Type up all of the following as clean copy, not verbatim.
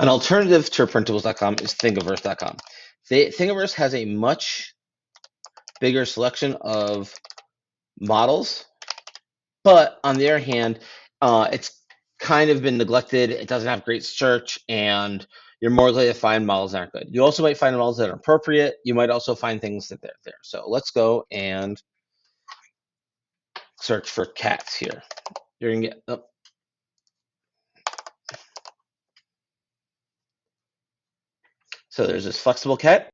An alternative to printables.com is Thingiverse.com. Thingiverse has a much bigger selection of models, but on the other hand, it's kind of been neglected. It doesn't have great search, and you're more likely to find models that aren't good. You also might find models that are appropriate. You might also find things that they're there. So let's go and search for cats here. You're gonna get so there's this flexible cat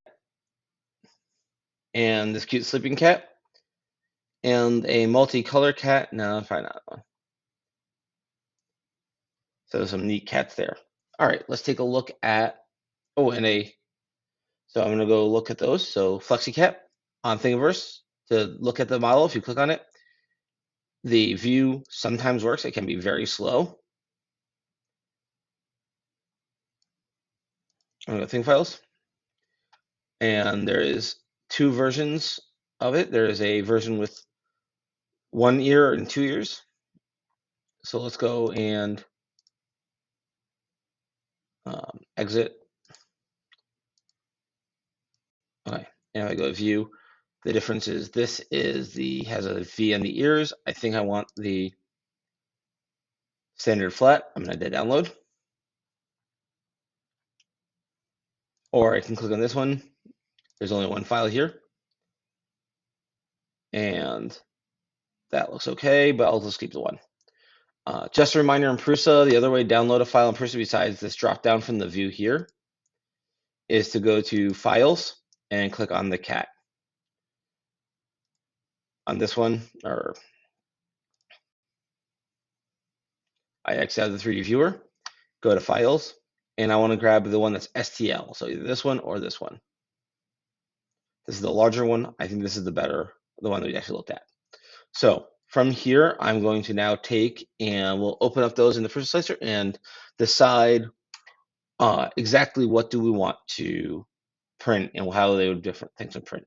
and this cute sleeping cat and a multicolor cat. No, probably not one. So there's some neat cats there. All right, let's take a look at so I'm gonna go look at those. So FlexiCat on Thingiverse to look at the model. If you click on it, the view sometimes works. It can be very slow. I'm gonna go Thing Files, and there is two versions of it. There is a version with 1 ear and 2 ears. So let's go and exit. Okay, and I go to View. The difference is this is has a V on the ears. I think I want the standard flat. I'm gonna hit download. Or I can click on this one. There's only one file here. And that looks okay, but I'll just keep the one. Just a reminder in Prusa, the other way to download a file in Prusa besides this drop down from the view here is to go to Files and click on the cat. On this one, or I exit out of the 3D viewer, go to Files, and I want to grab the one that's STL. So either this one or this one. This is the larger one. I think this is the one that we actually looked at. So from here, I'm going to now take and we'll open up those in the Prusa Slicer and decide exactly what do we want to print and how they would different things would print.